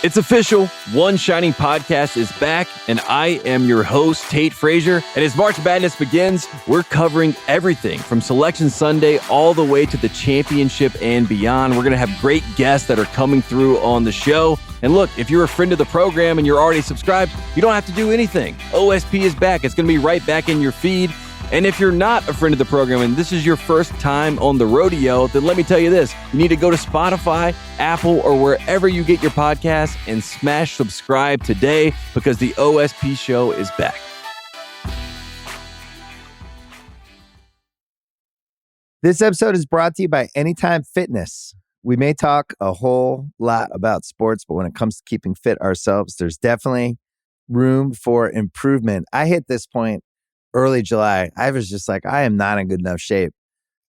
It's official. One Shining Podcast is back, and I am your host, Tate Frazier. And as March Madness begins, we're covering everything from Selection Sunday all the way to the championship and beyond. We're going to have great guests that are coming through on the show. And look, if you're a friend of the program and you're already subscribed, you don't have to do anything. OSP is back. It's going to be right back in your feed. And if you're not a friend of the program and this is your first time on the rodeo, then let me tell you this. You need to go to Spotify, Apple, or wherever you get your podcasts and smash subscribe today because the OSP show is back. This episode is brought to you by Anytime Fitness. We may talk a whole lot about sports, but when it comes to keeping fit ourselves, there's definitely room for improvement. I hit this point early July. I was just like, I am not in good enough shape.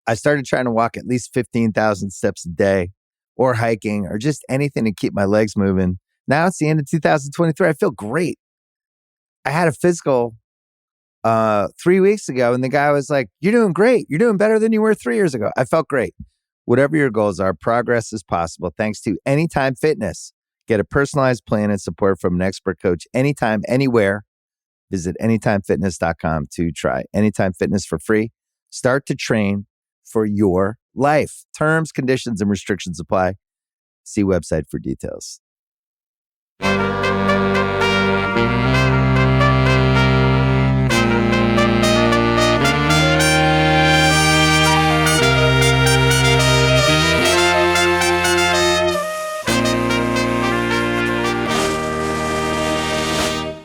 I started trying to walk at least 15,000 steps a day or hiking or just anything to keep my legs moving. Now it's the end of 2023. I feel great. I had a physical 3 weeks ago and the guy was like, you're doing great. You're doing better than you were 3 years ago. I felt great. Whatever your goals are, progress is possible thanks to Anytime Fitness. Get a personalized plan and support from an expert coach anytime, anywhere. Visit anytimefitness.com to try Anytime Fitness for free. Start to train for your life. Terms, conditions, and restrictions apply. See website for details.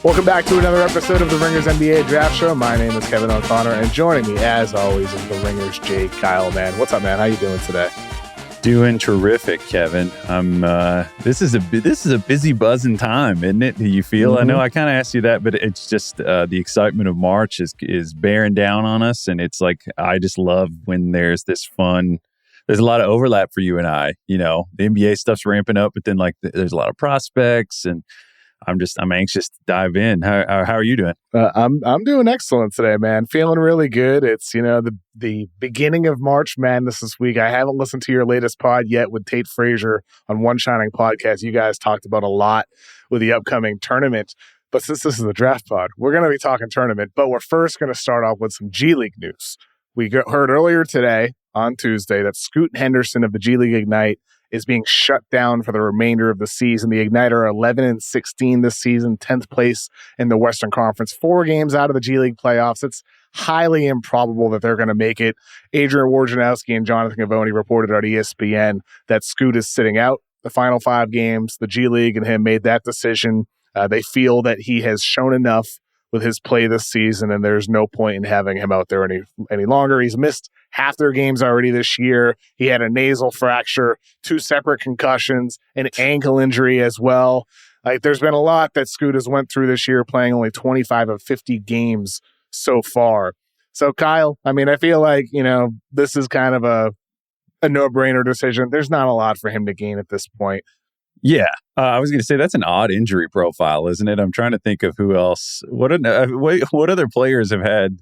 Welcome back to another episode of the Ringers NBA Draft Show. My name is Kevin O'Connor, and joining me, as always, is the Ringers Jake Kyle. Man, what's up, man? How you doing today? Doing terrific, Kevin. This is a busy buzzing time, isn't it? Do you feel? Mm-hmm. I know I kind of asked you that, but it's just the excitement of March is bearing down on us, and it's like I just love when there's this fun. There's a lot of overlap for you and I. You know, the NBA stuff's ramping up, but then like there's a lot of prospects and. I'm anxious to dive in. How are you doing? I'm doing excellent today, man. Feeling really good. It's, the beginning of March Madness this week. I haven't listened to your latest pod yet with Tate Frazier on One Shining Podcast. You guys talked about a lot with the upcoming tournament. But since this is a draft pod, we're going to be talking tournament. But we're first going to start off with some G League news. We heard earlier today on Tuesday that Scoot Henderson of the G League Ignite is being shut down for the remainder of the season. The Ignite are 11-16 this season, 10th place in the Western Conference, 4 games out of the G League playoffs. It's highly improbable that they're going to make it. Adrian Wojnarowski and Jonathan Givony reported on ESPN that Scoot is sitting out the final 5 games. The G League and him made that decision. They feel that he has shown enough with his play this season, and there's no point in having him out there any longer. He's missed half their games already this year. He had a nasal fracture, 2 separate concussions, an ankle injury as well. Like, there's been a lot that Scoot has went through this year, playing only 25 of 50 games so far. So, Kyle, I mean, I feel like, this is kind of a no-brainer decision. There's not a lot for him to gain at this point. Yeah, I was going to say that's an odd injury profile, isn't it? I'm trying to think of who else. What other players have had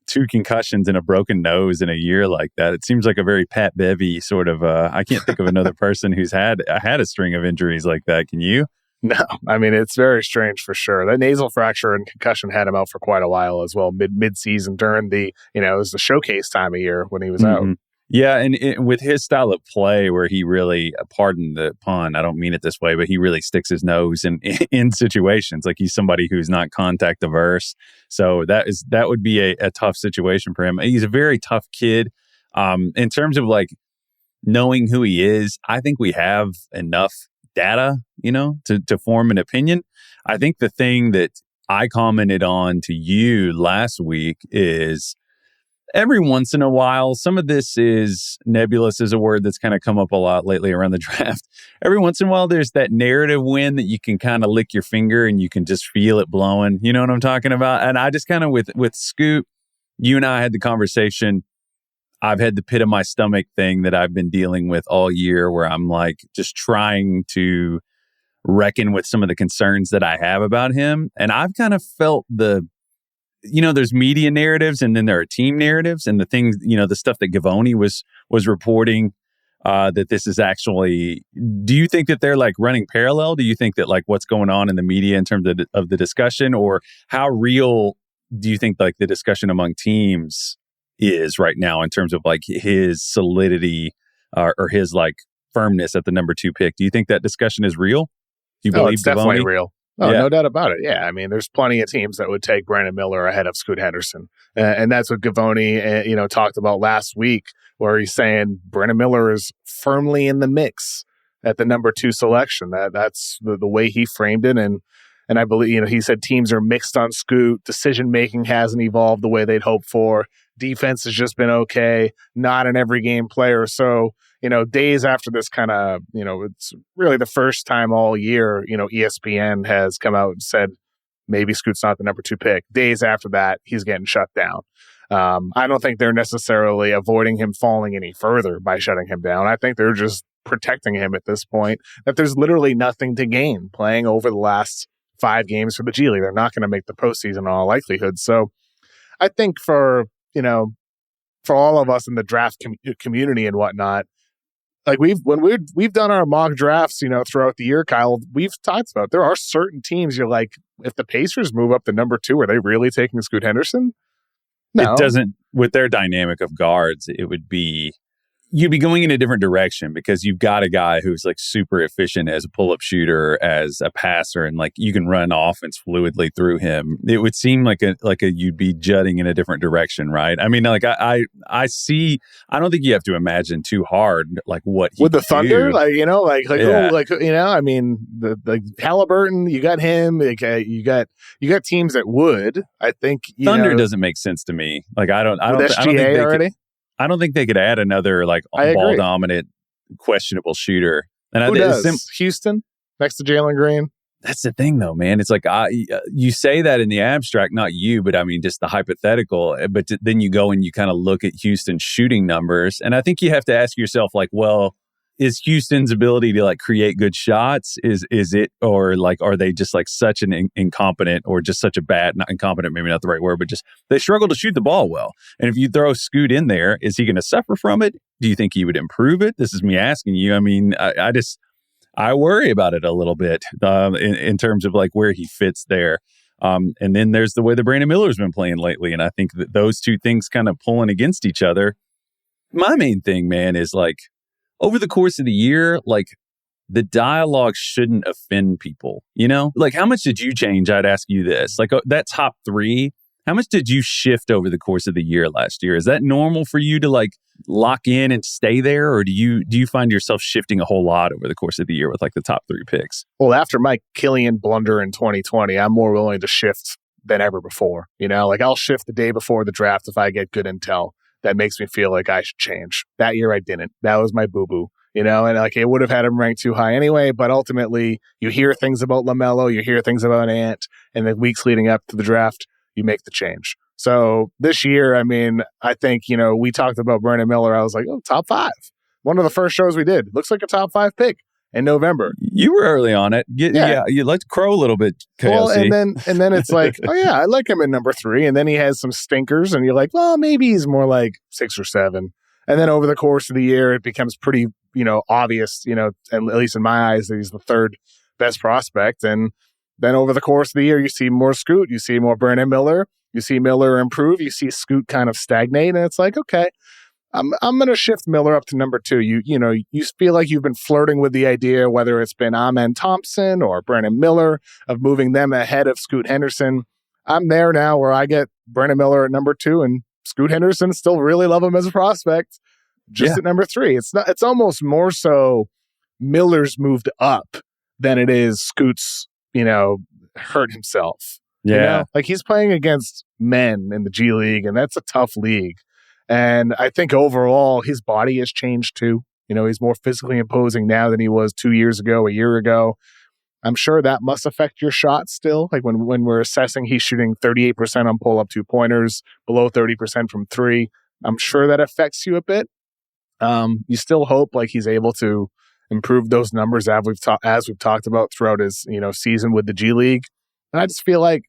2 concussions and a broken nose in a year like that? It seems like a very Pat Bevy sort of. I can't think of another person who's had a string of injuries like that. Can you? No, I mean, it's very strange for sure. That nasal fracture and concussion had him out for quite a while as well, mid-season during the, it was the showcase time of year when he was out. Yeah, and with his style of play where he really, pardon the pun, I don't mean it this way, but he really sticks his nose in situations. Like, he's somebody who's not contact averse. So that would be a tough situation for him. He's a very tough kid. In terms of like knowing who he is, I think we have enough data, to form an opinion. I think the thing that I commented on to you last week is every once in a while, some of this is nebulous, is a word that's kind of come up a lot lately around the draft. Every once in a while, there's that narrative wind that you can kind of lick your finger and you can just feel it blowing. You know what I'm talking about? And I just kind of, with Scoot, you and I had the conversation. I've had the pit of my stomach thing that I've been dealing with all year where I'm like just trying to reckon with some of the concerns that I have about him. And I've kind of felt there's media narratives and then there are team narratives, and the things, the stuff that Givony was reporting that this is actually, do you think that they're like running parallel? Do you think that like what's going on in the media in terms of the discussion, or how real do you think like the discussion among teams is right now in terms of like his solidity or his like firmness at the number 2 pick? Do you think that discussion is real? Do you believe it's definitely Givony? real. Oh, no doubt about it. Yeah, I mean, there's plenty of teams that would take Brandon Miller ahead of Scoot Henderson, and that's what Givony, talked about last week, where he's saying Brandon Miller is firmly in the mix at the number 2 selection. That's the way he framed it, and I believe he said teams are mixed on Scoot. Decision making hasn't evolved the way they'd hoped for. Defense has just been okay. Not an every game player. So, days after this kind of, it's really the first time all year, ESPN has come out and said, maybe Scoot's not the number 2 pick. Days after that, he's getting shut down. I don't think they're necessarily avoiding him falling any further by shutting him down. I think they're just protecting him at this point, that there's literally nothing to gain playing over the last 5 games for the G League. They're not going to make the postseason in all likelihood. So I think for all of us in the draft community and whatnot, like we've done our mock drafts, throughout the year, Kyle, we've talked about there are certain teams you're like, if the Pacers move up to number 2, are they really taking Scoot Henderson? No. It doesn't, with their dynamic of guards, it would be, you'd be going in a different direction because you've got a guy who's like super efficient as a pull-up shooter, as a passer, and like you can run offense fluidly through him. It would seem like a you'd be jutting in a different direction, right? I mean, like I see. I don't think you have to imagine too hard like what he with the Thunder, do. I mean, the Halliburton, you got him. Like, you got teams that would. I think Thunder doesn't make sense to me. Like I don't think they already. I don't think they could add another like ball dominant, questionable shooter. And who does? Houston next to Jalen Green. That's the thing, though, man. It's like you say that in the abstract, not you, but I mean just the hypothetical. But then you go and you kind of look at Houston's shooting numbers, and I think you have to ask yourself, like, well, is Houston's ability to like create good shots? Is it, or like are they just like such an incompetent, or just such a bad, not incompetent, maybe not the right word, but just they struggle to shoot the ball well. And if you throw Scoot in there, is he going to suffer from it? Do you think he would improve it? This is me asking you. I mean, I worry about it a little bit in terms of like where he fits there. And then there's the way that Brandon Miller's been playing lately. And I think that those two things kind of pulling against each other. My main thing, man, is like, over the course of the year, like the dialogue shouldn't offend people, Like how much did you change? I'd ask you this, like that top 3, how much did you shift over the course of the year last year? Is that normal for you to like lock in and stay there? Or do you find yourself shifting a whole lot over the course of the year with like the top 3 picks? Well, after my Killian blunder in 2020, I'm more willing to shift than ever before. Like I'll shift the day before the draft if I get good intel that makes me feel like I should change. That year I didn't. That was my boo-boo, and like it would have had him ranked too high anyway, but ultimately you hear things about LaMelo, you hear things about Ant, and the weeks leading up to the draft, you make the change. So this year, I mean, I think, we talked about Brandon Miller. I was like, oh, top 5. One of the first shows we did. Looks like a top 5 pick in November. You were early on it. Yeah, you like to crow a little bit, KOC. Well, and then it's like, oh yeah, I like him in number 3. And then he has some stinkers, and you're like, well, maybe he's more like 6 or 7. And then over the course of the year, it becomes pretty, obvious, at least in my eyes, that he's the 3rd best prospect. And then over the course of the year, you see more Scoot, you see more Brandon Miller, you see Miller improve, you see Scoot kind of stagnate, and it's like, okay, I'm going to shift Miller up to number 2. You feel like you've been flirting with the idea, whether it's been Amen Thompson or Brandon Miller, of moving them ahead of Scoot Henderson. I'm there now where I get Brandon Miller at number 2 and Scoot Henderson, still really love him as a prospect, just at number 3. It's almost more so Miller's moved up than it is Scoot's, hurt himself. Yeah. Like he's playing against men in the G League, and that's a tough league. And I think overall, his body has changed too. He's more physically imposing now than he was 2 years ago, a year ago. I'm sure that must affect your shot still. Like when we're assessing, he's shooting 38% on pull-up 2-pointers, below 30% from 3. I'm sure that affects you a bit. You still hope like he's able to improve those numbers as we've talked about throughout his season with the G League. And I just feel like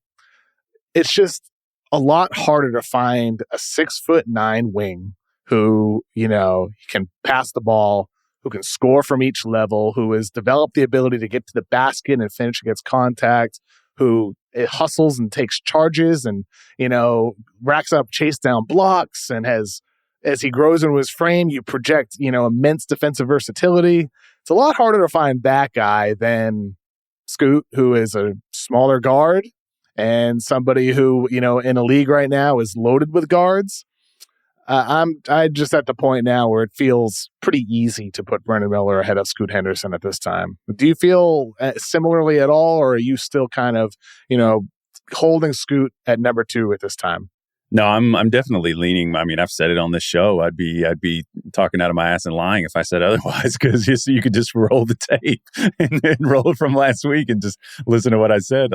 it's just a lot harder to find a 6'9" wing who, he can pass the ball, who can score from each level, who has developed the ability to get to the basket and finish against contact, who hustles and takes charges and, racks up chase down blocks and has, as he grows into his frame, you project, immense defensive versatility. It's a lot harder to find that guy than Scoot, who is a smaller guard and somebody who, in a league right now is loaded with guards. I'm just at the point now where it feels pretty easy to put Brandon Miller ahead of Scoot Henderson at this time. Do you feel similarly at all, or are you still kind of, holding Scoot at number 2 at this time? No, I'm definitely leaning. I mean, I've said it on this show. I'd be talking out of my ass and lying if I said otherwise, because you could just roll the tape and roll it from last week and just listen to what I said.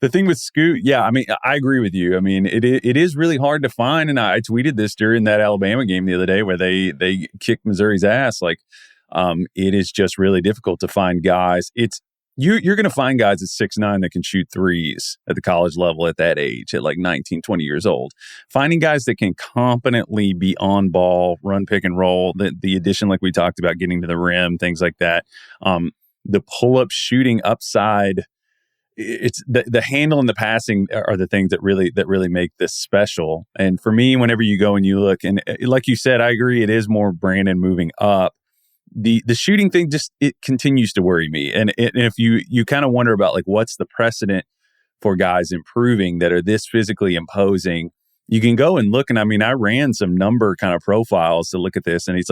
The thing with Scoot, I mean, I agree with you. I mean, it is really hard to find, and I tweeted this during that Alabama game the other day where they kicked Missouri's ass. It is just really difficult to find guys. You're going to find guys at 6'9" that can shoot threes at the college level at that age, at like 19, 20 years old. Finding guys that can competently be on ball, run pick and roll, the addition like we talked about, getting to the rim, things like that. The pull-up shooting upside, it's the handle and the passing are the things that really make this special. And for me, whenever you go and you look, and like you said, I agree, it is more Brandon moving up. The shooting thing it continues to worry me. And if you kind of wonder about what's the precedent for guys improving that are this physically imposing, you can go and look. And I mean, I ran some number kind of profiles to look at this, and he's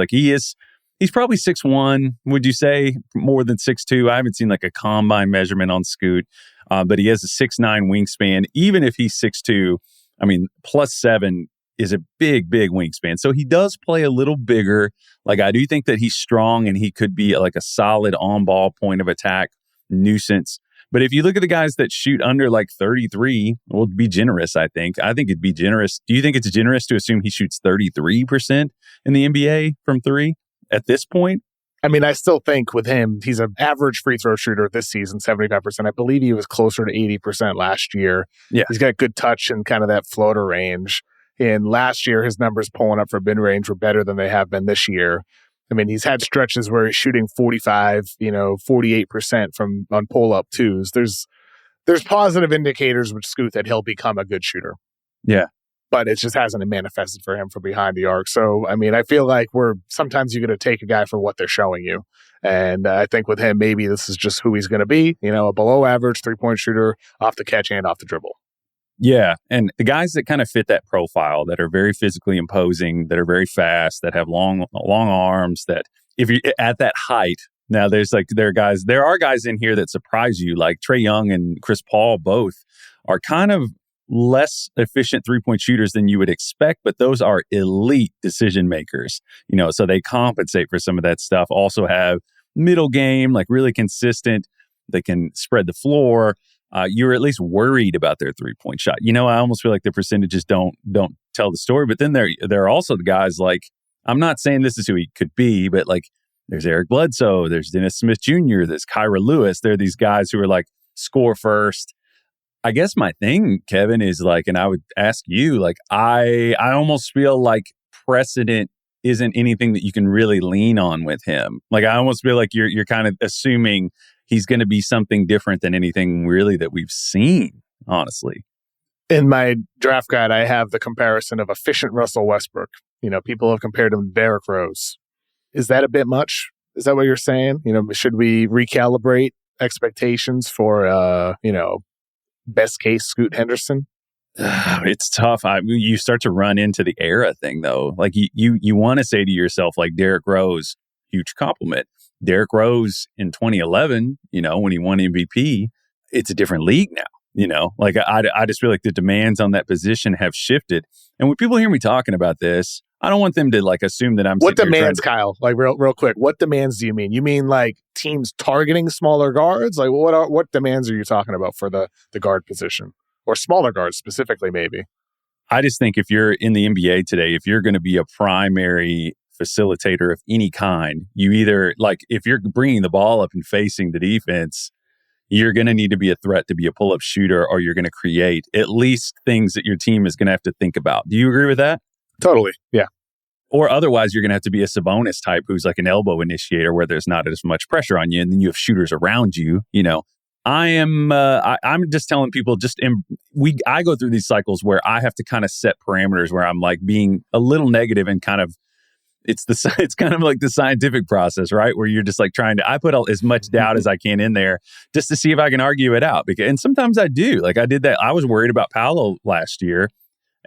probably 6'1", would you say? More than 6'2"? I haven't seen a combine measurement on Scoot, but he has a 6'9" wingspan. Even if he's 6'2", I mean, +7 is a big wingspan. So he does play a little bigger. I do think that he's strong and he could be a solid on-ball point of attack nuisance. But if you look at the guys that shoot under 33, we'll be generous, I think. I think it'd be generous. Do you think it's generous to assume he shoots 33% in the NBA from 3 at this point? I mean, I still think with him, he's an average free throw shooter this season, 75%. I believe he was closer to 80% last year. Yeah. He's got good touch in kind of that floater range. And last year, his numbers pulling up for mid-range were better than they have been this year. I mean, he's had stretches where he's shooting 45, 48% on pull-up twos. There's positive indicators with Scoot that he'll become a good shooter. Yeah. But it just hasn't manifested for him from behind the arc. So, I mean, I feel like sometimes you're going to take a guy for what they're showing you. And I think with him, maybe this is just who he's going to be, a below average 3-point shooter off the catch and off the dribble. Yeah, and the guys that kind of fit that profile, that are very physically imposing, that are very fast, that have long arms, that if you're at that height, now there are guys in here that surprise you, like Trae Young and Chris Paul both are kind of less efficient 3-point shooters than you would expect, but those are elite decision makers, so they compensate for some of that stuff. Also have middle game, really consistent. They can spread the floor. You're at least worried about their 3-point shot. I almost feel like the percentages don't tell the story. But then there are also the guys I'm not saying this is who he could be, but there's Eric Bledsoe, there's Dennis Smith Jr., there's Kyra Lewis. There are these guys who are score first. I guess my thing, Kevin, is and I would ask you, I almost feel like precedent isn't anything that you can really lean on with him. I almost feel like you're kind of assuming he's going to be something different than anything really that we've seen, honestly. In my draft guide, I have the comparison of efficient Russell Westbrook. People have compared him to Derrick Rose. Is that a bit much? Is that what you're saying? Should we recalibrate expectations for, best case Scoot Henderson? It's tough. You start to run into the era thing, though. You want to say to yourself, Derrick Rose, huge compliment. Derrick Rose in 2011, when he won MVP, it's a different league now. I just feel like the demands on that position have shifted. And when people hear me talking about this, I don't want them to assume that I'm. What demands, Kyle? Real quick, what demands do you mean? You mean teams targeting smaller guards? What demands are you talking about for the guard position or smaller guards specifically? Maybe. I just think if you're in the NBA today, if you're going to be a primary facilitator of any kind, you either if you're bringing the ball up and facing the defense, you're going to need to be a threat to be a pull-up shooter, or you're going to create at least things that your team is going to have to think about. Do you agree with that? Totally. Yeah. Or otherwise, you're going to have to be a Sabonis type who's like an elbow initiator where there's not as much pressure on you, and then you have shooters around you. I'm just telling people I go through these cycles where I have to kind of set parameters where I'm like being a little negative and kind of it's kind of like the scientific process, right? Where you're just like I put as much doubt as I can in there just to see if I can argue it out. And sometimes I do. Like I did that. I was worried about Paolo last year,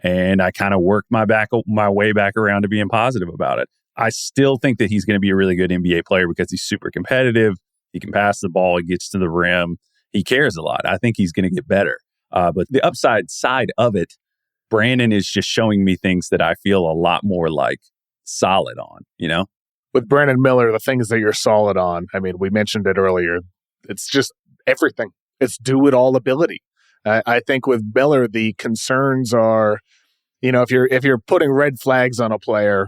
and I kind of worked my way back around to being positive about it. I still think that he's going to be a really good NBA player because he's super competitive. He can pass the ball. He gets to the rim. He cares a lot. I think he's going to get better. But the upside side of it, Brandon is just showing me things that I feel a lot more like solid on, With Brandon Miller, the things that you're solid on, I mean, we mentioned it earlier. It's just everything. It's do-it-all ability. I think with Miller, the concerns are, if you're putting red flags on a player,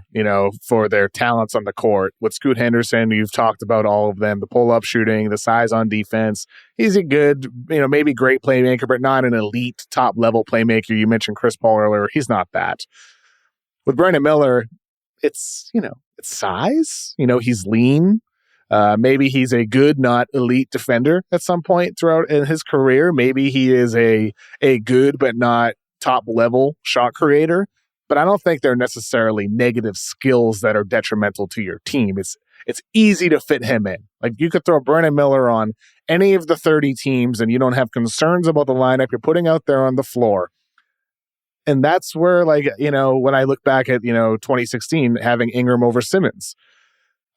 for their talents on the court. With Scoot Henderson, you've talked about all of them, the pull-up shooting, the size on defense. He's a good, maybe great playmaker, but not an elite top-level playmaker. You mentioned Chris Paul earlier. He's not that. With Brandon Miller, it's size. He's lean. Maybe he's a good, not elite defender at some point throughout in his career. Maybe he is a good, but not top level shot creator. But I don't think they're necessarily negative skills that are detrimental to your team. It's easy to fit him in. Like you could throw Brandon Miller on any of the 30 teams and you don't have concerns about the lineup you're putting out there on the floor. And that's where, when I look back at, 2016, having Ingram over Simmons,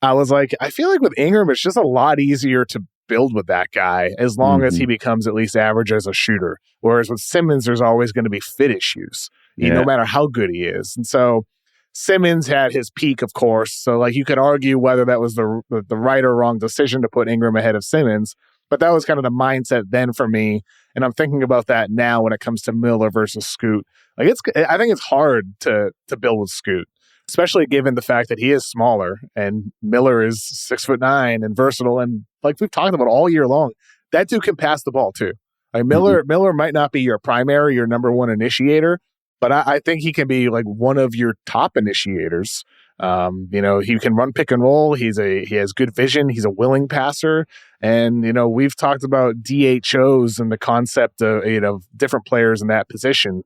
I was like, I feel like with Ingram, it's just a lot easier to build with that guy as long as he becomes at least average as a shooter. Whereas with Simmons, there's always going to be fit issues, no matter how good he is. And so Simmons had his peak, of course. So you could argue whether that was the right or wrong decision to put Ingram ahead of Simmons. But that was kind of the mindset then for me. And I'm thinking about that now when it comes to Miller versus Scoot. I think it's hard to build with Scoot, especially given the fact that he is smaller and Miller is 6'9" and versatile. And like we've talked about all year long, that dude can pass the ball too. Miller might not be your number one initiator, but I think he can be like one of your top initiators. He can run pick and roll. He has good vision. He's a willing passer. And, we've talked about DHOs and the concept of, different players in that position.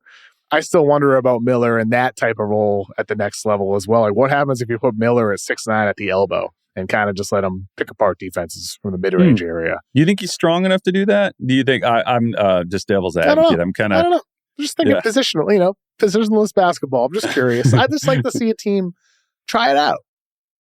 I still wonder about Miller in that type of role at the next level as well. Like what happens if you put Miller at 6'9" at the elbow and kind of just let him pick apart defenses from the mid-range area? You think he's strong enough to do that? Do you think I'm just devil's advocate? I don't know. I'm just thinking positional, positionless basketball. I'm just curious. I just like to see a team try it out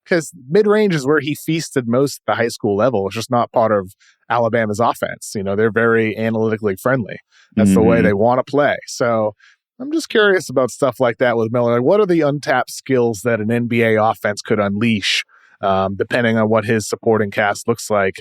because mid-range is where he feasted most at the high school level. It's just not part of Alabama's offense. They're very analytically friendly. That's the way they want to play. So I'm just curious about stuff like that with Miller. What are the untapped skills that an NBA offense could unleash, depending on what his supporting cast looks like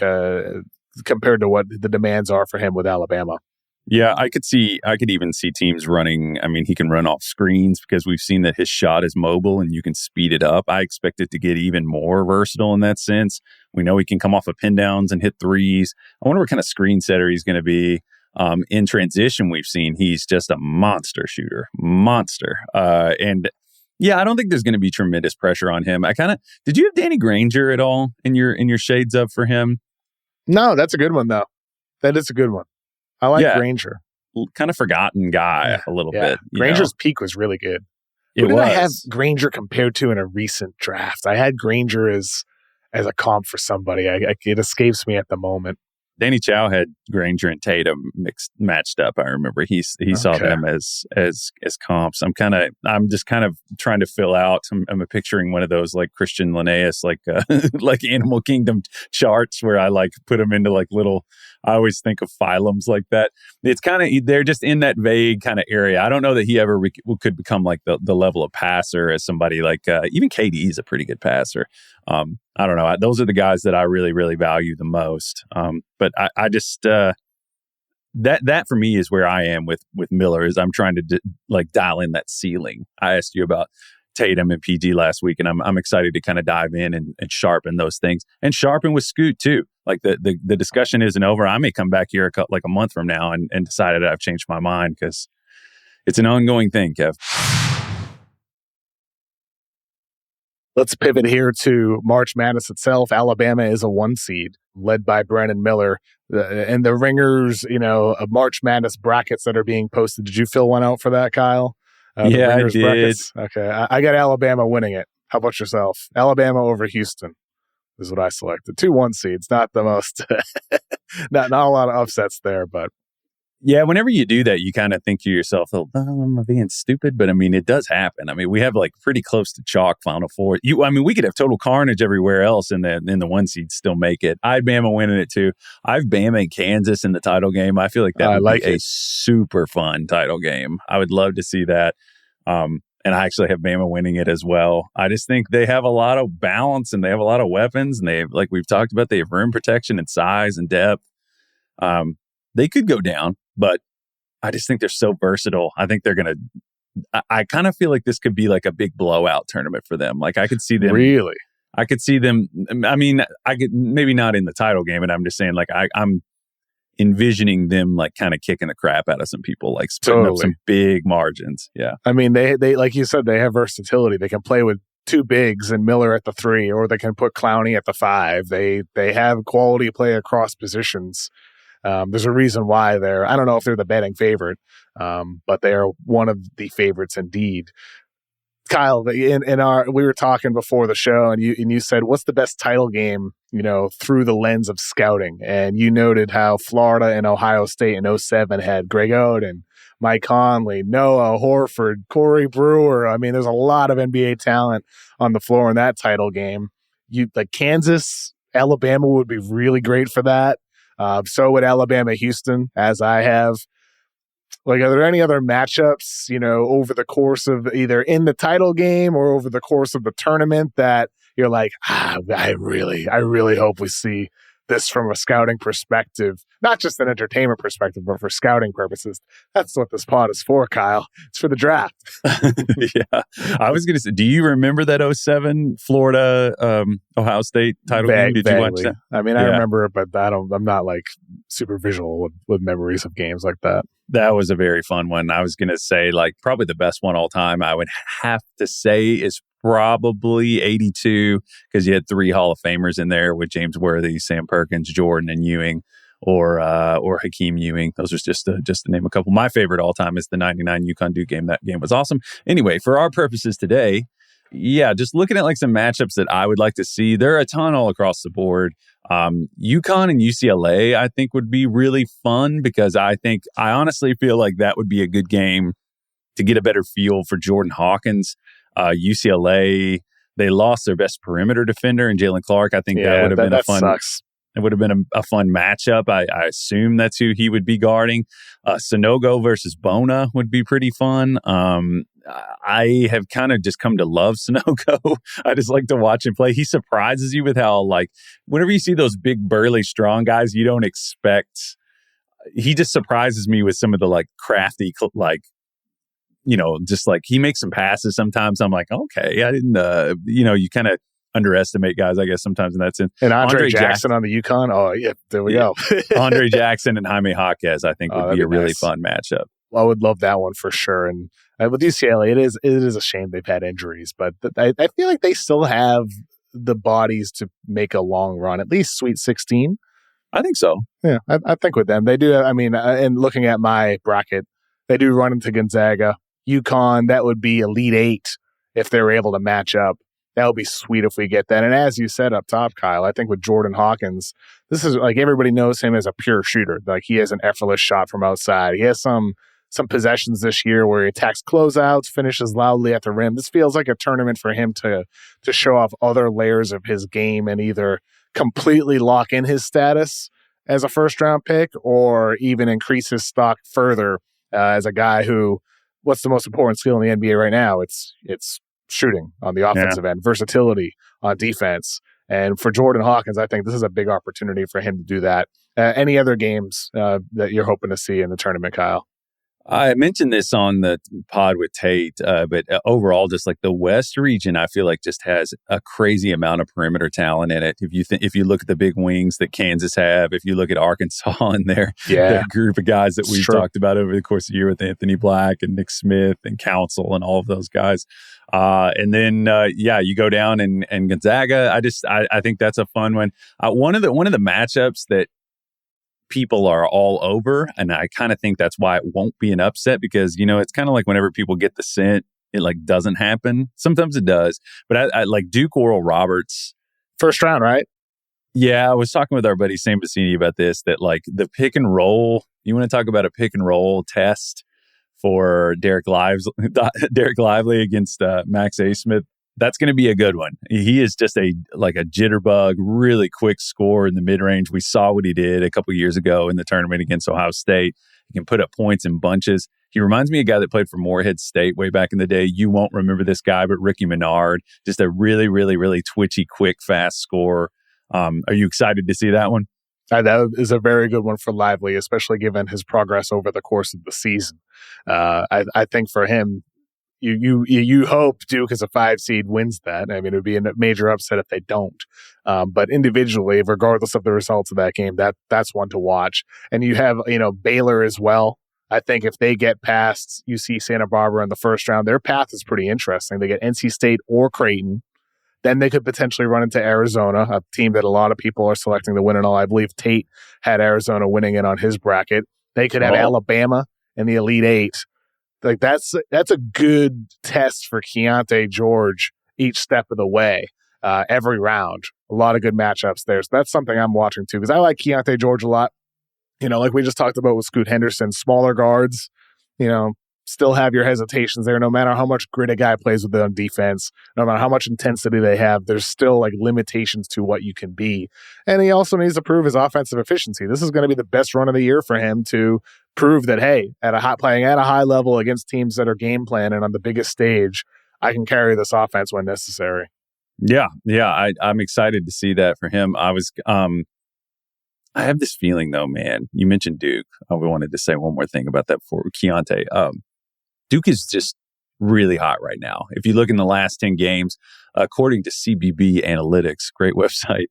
compared to what the demands are for him with Alabama? Yeah, I could even see teams running. I mean, he can run off screens because we've seen that his shot is mobile and you can speed it up. I expect it to get even more versatile in that sense. We know he can come off of pin downs and hit threes. I wonder what kind of screen setter he's going to be. In transition, we've seen he's just a monster shooter, and yeah, I don't think there's going to be tremendous pressure on him. Did you have Danny Granger at all in your shades up for him? No, that's a good one though. That is a good one. I like Granger. Kind of forgotten guy a little bit. Granger's peak was really good. Who did I have Granger compared to in a recent draft? I had Granger as a comp for somebody. It escapes me at the moment. Danny Chow had Granger and Tatum matched up. I remember he saw them as comps. I'm just kind of trying to fill out. I'm picturing one of those like Christian Linnaeus like Animal Kingdom charts where I like put them into like little. I always think of phylums like that. It's kind of they're just in that vague kind of area. I don't know that he ever could become like the level of passer as somebody like even KD is a pretty good passer. I don't know. Those are the guys that I really, really value the most. But I just that for me is where I am with Miller. Is I'm trying to dial in that ceiling. I asked you about Tatum and PG last week, and I'm excited to kind of dive in and sharpen those things and sharpen with Scoot too. Like the discussion isn't over. I may come back here a month from now and decide that I've changed my mind because it's an ongoing thing, Kev. Let's pivot here to March Madness itself. Alabama is a 1 seed, led by Brandon Miller. And the ringers, of March Madness brackets that are being posted. Did you fill one out for that, Kyle? Yeah, I did. Brackets? Okay, I got Alabama winning it. How about yourself? Alabama over Houston is what I selected. 2 1 seeds, not the most, not a lot of upsets there, but. Yeah, whenever you do that, you kind of think to yourself, oh, am I being stupid? But I mean, it does happen. I mean, we have like pretty close to chalk Final Four. We could have total carnage everywhere else, and then the 1 seed still make it. I have Bama winning it too. I have Bama and Kansas in the title game. I feel like that would be a super fun title game. I would love to see that. And I actually have Bama winning it as well. I just think they have a lot of balance and they have a lot of weapons, and they have, like we've talked about, they have rim protection and size and depth. They could go down, but I just think they're so versatile. I think they're going to, I kind of feel like this could be like a big blowout tournament for them. Like I could see them. Really? I could see them. I mean, I could maybe not in the title game, and I'm just saying like I'm envisioning them like kind of kicking the crap out of some people, like putting up some big margins. Yeah. I mean, they like you said, they have versatility. They can play with 2 bigs and Miller at the 3, or they can put Clowney at the 5. They have quality play across positions. There's a reason why I don't know if they're the betting favorite, but they are one of the favorites indeed. Kyle, we were talking before the show, and you said, what's the best title game, through the lens of scouting? And you noted how Florida and Ohio State in 2007 had Greg Oden, Mike Conley, Noah Horford, Corey Brewer. I mean, there's a lot of NBA talent on the floor in that title game. Kansas, Alabama would be really great for that. So would Alabama, Houston, as I have. Like, are there any other matchups, over the course of either in the title game or over the course of the tournament that you're like, I really hope we see this from a scouting perspective, not just an entertainment perspective, but for scouting purposes. That's what this pod is for, Kyle. It's for the draft. Yeah. I was going to say, do you remember that 2007 Florida Ohio State title game? Did you watch that? I mean, I remember it, but I'm not like super visual with memories of games like that. That was a very fun one. I was going to say, like, probably the best one all time, I would have to say, is probably 82, because you had 3 Hall of Famers in there with James Worthy, Sam Perkins, Jordan, and Ewing, or Hakeem Ewing. Those are just to name a couple. My favorite all time is the 99 UConn Duke game. That game was awesome. Anyway, for our purposes today, just looking at like some matchups that I would like to see. There are a ton all across the board. UConn and UCLA, I think, would be really fun, because I honestly feel like that would be a good game to get a better feel for Jordan Hawkins. UCLA, they lost their best perimeter defender in Jalen Clark. I think that would have been a fun. Sucks. It would have been a fun matchup. I assume that's who he would be guarding. Sonogo versus Bona would be pretty fun. I have kind of just come to love Sonogo. I just like to watch him play. He surprises you with how, like, whenever you see those big, burly, strong guys, you don't expect. He just surprises me with some of the like crafty, like, just like he makes some passes sometimes. I'm like, okay, I didn't, you kind of underestimate guys, I guess, sometimes in that sense. And Andre Jackson on the UConn. Oh, yeah, there we go. Andre Jackson and Jaime Jaquez, I think, would be a really fun matchup. Well, I would love that one for sure. And with UCLA, it is a shame they've had injuries, but I feel like they still have the bodies to make a long run, at least Sweet 16. I think so. Yeah, I think with them, they do. I mean, and looking at my bracket, they do run into Gonzaga. UConn, that would be Elite 8 if they were able to match up. That would be sweet if we get that. And as you said up top, Kyle, I think with Jordan Hawkins, this is like everybody knows him as a pure shooter. Like he has an effortless shot from outside. He has some possessions this year where he attacks closeouts, finishes loudly at the rim. This feels like a tournament for him to show off other layers of his game and either completely lock in his status as a first-round pick or even increase his stock further as a guy who, what's the most important skill in the NBA right now? It's shooting on the offensive end, versatility on defense. And for Jordan Hawkins, I think this is a big opportunity for him to do that. Any other games that you're hoping to see in the tournament, Kyle? I mentioned this on the pod with Tate, but overall, just like the West region, I feel like just has a crazy amount of perimeter talent in it. If you look at the big wings that Kansas have, if you look at Arkansas and their group of guys that we've talked about over the course of the year with Anthony Black and Nick Smith and Council and all of those guys. And then, you go down and Gonzaga. I think that's a fun one. One of the matchups that people are all over, and I kind of think that's why it won't be an upset, because it's kind of like whenever people get the scent, it like doesn't happen. Sometimes it does, but I like Duke Oral Roberts first round, right? Yeah, I was talking with our buddy Sam Bassini about this, that like the pick and roll, you want to talk about a pick and roll test for Derek Lively against Max A. Smith. That's going to be a good one. He is just a jitterbug, really quick scorer in the mid-range. We saw what he did a couple years ago in the tournament against Ohio State. He can put up points in bunches. He reminds me of a guy that played for Morehead State way back in the day. You won't remember this guy, but Ricky Menard, just a really, really, really twitchy, quick, fast scorer. Are you excited to see that one? That is a very good one for Lively, especially given his progress over the course of the season. I think for him, You hope Duke as a 5 seed wins that. I mean, it would be a major upset if they don't. But individually, regardless of the results of that game, that's one to watch. And you have, Baylor as well. I think if they get past UC Santa Barbara in the first round, their path is pretty interesting. They get NC State or Creighton. Then they could potentially run into Arizona, a team that a lot of people are selecting to win it all. I believe Tate had Arizona winning it on his bracket. They could have Alabama in the Elite Eight. Like that's a good test for Keontae George each step of the way, every round. A lot of good matchups there. So that's something I'm watching too, because I like Keontae George a lot. Like we just talked about with Scoot Henderson, smaller guards, still have your hesitations there. No matter how much grit a guy plays with it on defense, no matter how much intensity they have, there's still like limitations to what you can be. And he also needs to prove his offensive efficiency. This is going to be the best run of the year for him to prove that, hey, playing at a high level against teams that are game planning on the biggest stage, I can carry this offense when necessary. Yeah. I'm excited to see that for him. I have this feeling though, man, you mentioned Duke. We wanted to say one more thing about that for Keontae. Duke is just really hot right now. If you look in the last 10 games, according to CBB Analytics, great website,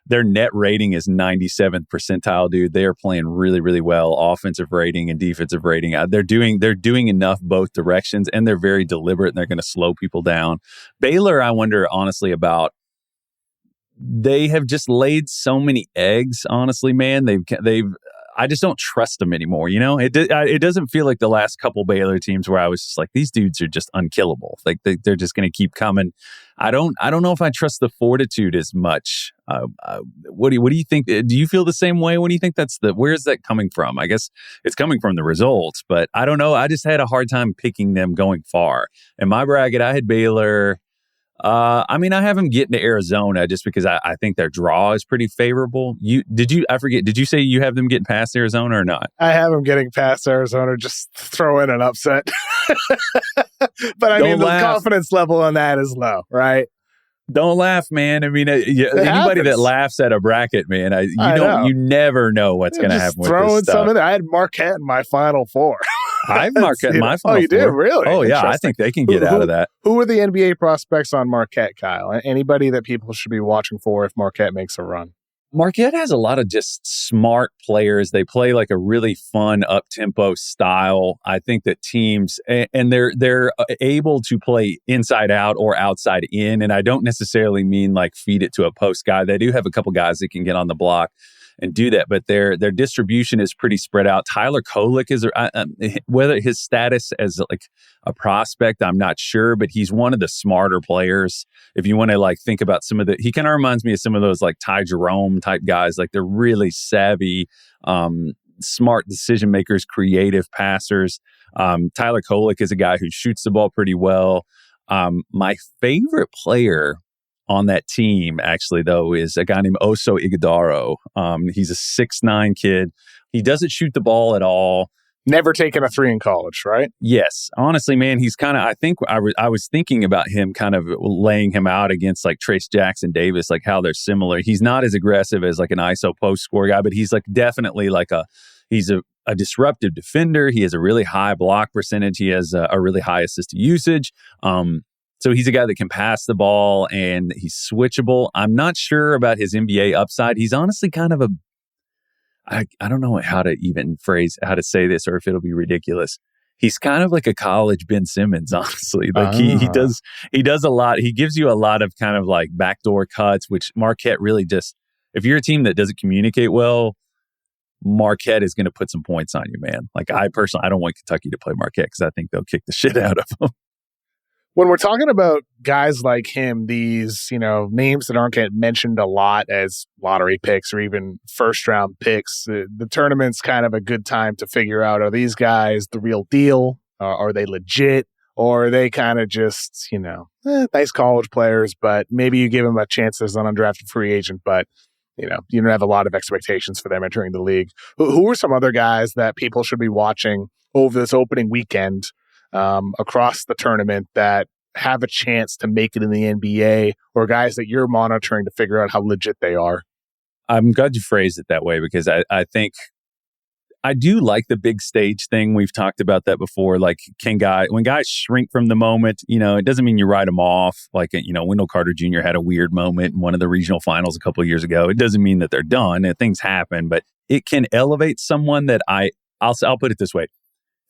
their net rating is 97th percentile, dude. They are playing really, really well. Offensive rating and defensive rating. They're doing enough both directions, and they're very deliberate, and they're going to slow people down. Baylor, I wonder honestly about. They have just laid so many eggs, honestly, man. I just don't trust them anymore. It doesn't feel like the last couple Baylor teams where I was just like, these dudes are just unkillable. Like they're just going to keep coming. I don't know if I trust the fortitude as much. What do you think? Do you feel the same way? What do you think where is that coming from? I guess it's coming from the results, but I don't know. I just had a hard time picking them going far. In my bracket, I had Baylor. I have them getting to Arizona just because I think their draw is pretty favorable. Did you say you have them getting past Arizona or not? I have them getting past Arizona, just throw in an upset. But the confidence level on that is low, right? Don't laugh, man. Anybody that laughs at a bracket, man, you never know what's going to happen with this stuff. Some in there. I had Marquette in my Final Four. I have Marquette in my Final Four. Oh, you did? Really? Oh, yeah. I think they can get out of that. Who are the NBA prospects on Marquette, Kyle? Anybody that people should be watching for if Marquette makes a run? Marquette has a lot of just smart players. They play like a really fun up-tempo style. I think that teams, and they're able to play inside out or outside in. And I don't necessarily mean like feed it to a post guy. They do have a couple guys that can get on the block and do that, but their distribution is pretty spread out. Tyler Kolek is whether his status as like a prospect, I'm not sure, but he's one of the smarter players. If you want to like think about he kind of reminds me of some of those like Ty Jerome type guys. Like they're really savvy, smart decision makers, creative passers. Tyler Kolek is a guy who shoots the ball pretty well. My favorite player on that team, actually, though, is a guy named Oso Ighodaro. He's a 6'9" kid. He doesn't shoot the ball at all. Never taken a 3 in college, right? Yes. Honestly, man, he's kind of, I think I was thinking about him kind of laying him out against like Trace Jackson Davis, like how they're similar. He's not as aggressive as like an ISO post score guy, but he's like definitely like He's a disruptive defender. He has a really high block percentage. He has a really high assist to usage. So he's a guy that can pass the ball and he's switchable. I'm not sure about his NBA upside. He's honestly kind of I don't know how to say this or if it'll be ridiculous. He's kind of like a college Ben Simmons, honestly. Like he does a lot. He gives you a lot of kind of like backdoor cuts, which Marquette really just, if you're a team that doesn't communicate well, Marquette is going to put some points on you, man. Like I don't want Kentucky to play Marquette because I think they'll kick the shit out of them. When we're talking about guys like him, these, names that aren't getting mentioned a lot as lottery picks or even first round picks, the tournament's kind of a good time to figure out, are these guys the real deal? Are they legit? Or are they kind of just, nice college players, but maybe you give them a chance as an undrafted free agent, but you don't have a lot of expectations for them entering the league. Who are some other guys that people should be watching over this opening weekend across the tournament that have a chance to make it in the NBA, or guys that you're monitoring to figure out how legit they are? I'm glad you phrased it that way because I think I do like the big stage thing. We've talked about that before. Like, when guys shrink from the moment, it doesn't mean you write them off. Like, Wendell Carter Jr. had a weird moment in one of the regional finals a couple of years ago. It doesn't mean that they're done and things happen, but it can elevate someone that I'll put it this way.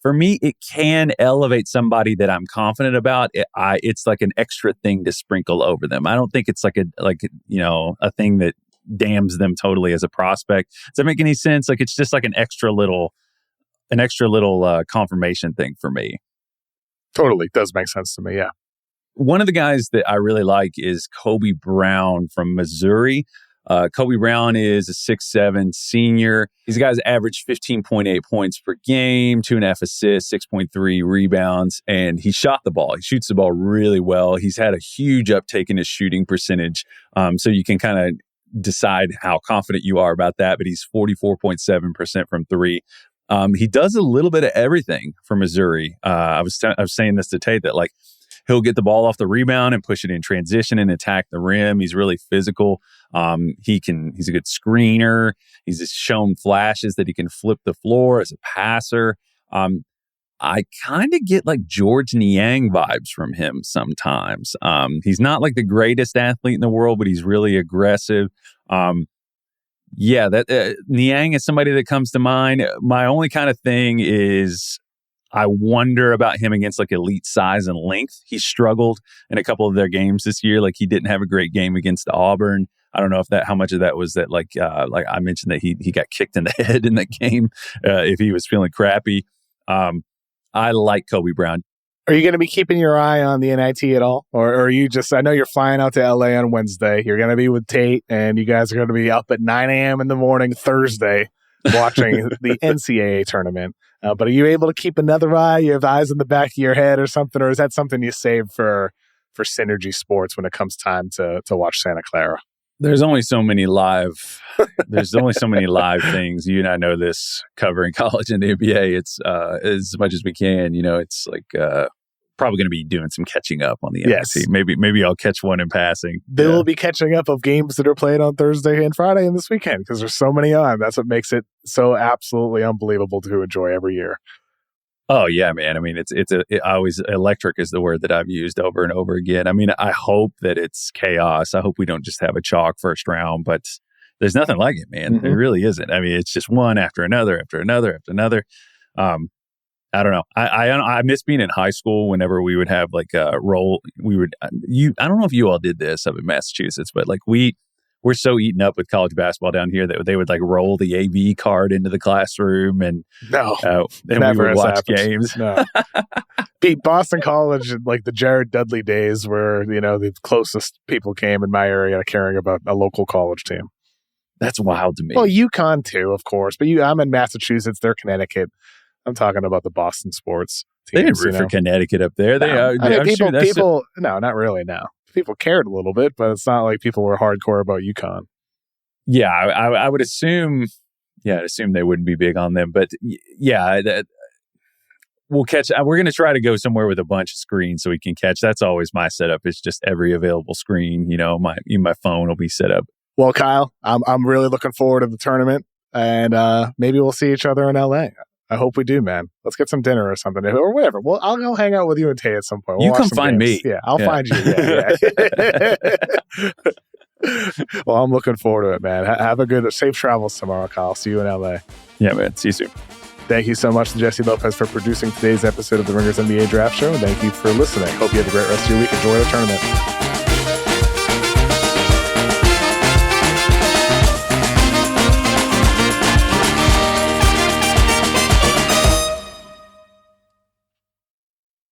For me, it can elevate somebody that I'm confident about. It's like an extra thing to sprinkle over them. I don't think it's like a thing that damns them totally as a prospect. Does that make any sense? Like it's just like an extra little confirmation thing for me. Totally does make sense to me. Yeah. One of the guys that I really like is Kobe Brown from Missouri. Kobe Brown is a 6'7" senior. These guys average 15.8 points per game, 2.5 assists, 6.3 rebounds, and he shot the ball. He shoots the ball really well. He's had a huge uptake in his shooting percentage. So you can kind of decide how confident you are about that, but he's 44.7% from three. He does a little bit of everything for Missouri. I was saying this to Tate that like he'll get the ball off the rebound and push it in transition and attack the rim. He's really physical. He's a good screener. He's just shown flashes that he can flip the floor as a passer. I kind of get like George Niang vibes from him sometimes. He's not like the greatest athlete in the world, but he's really aggressive. Niang is somebody that comes to mind. My only kind of thing is I wonder about him against like elite size and length. He struggled in a couple of their games this year. Like he didn't have a great game against Auburn. I don't know how much of that was that like I mentioned that he got kicked in the head in that game if he was feeling crappy. I like Kobe Brown. Are you going to be keeping your eye on the NIT at all? Or are you just, I know you're flying out to LA on Wednesday. You're going to be with Tate and you guys are going to be up at 9 a.m. in the morning Thursday watching the NCAA tournament. But are you able to keep another eye? You have eyes in the back of your head or something? Or is that something you save for Synergy Sports when it comes time to watch Santa Clara? There's only so many live things. You and I know this covering college and the NBA. It's as much as we can, it's like probably going to be doing some catching up on the NIT. Maybe I'll catch one in passing. They will be catching up of games that are played on Thursday and Friday and this weekend because there's so many on. That's what makes it so absolutely unbelievable to enjoy every year. Oh yeah, man. I mean, it's always electric is the word that I've used over and over again. I mean, I hope that it's chaos. I hope we don't just have a chalk first round, but there's nothing like it, man. Mm-hmm. It really isn't. I mean, it's just one after another, after another, after another. I don't know. I miss being in high school whenever we would have like a roll. I don't know if you all did this up in Massachusetts, but like we're so eaten up with college basketball down here that they would like roll the AV card into the classroom and we would watch games. No. Beat Boston College in like the Jared Dudley days where, the closest people came in my area caring about a local college team. That's wild to me. Well, UConn too, of course, but I'm in Massachusetts, they're Connecticut. I'm talking about the Boston sports teams. They didn't root for Connecticut up there. People, no, not really, no. People cared a little bit, but it's not like people were hardcore about UConn. Yeah, I would assume. Yeah, I'd assume they wouldn't be big on them, but we'll catch. We're going to try to go somewhere with a bunch of screens so we can catch. That's always my setup. It's just every available screen. My phone will be set up. Well, Kyle, I'm really looking forward to the tournament. and maybe we'll see each other in LA. I hope we do, man. Let's get some dinner or something, or whatever. Well, I'll go hang out with you and Tate at some point. You come find me. Yeah, I'll find you. Yeah. Well, I'm looking forward to it, man. Have a good, safe travels tomorrow, Kyle. See you in LA. Yeah, man. See you soon. Thank you so much to Jessie Lopez for producing today's episode of the Ringers NBA Draft Show. And thank you for listening. Hope you have a great rest of your week. Enjoy the tournament.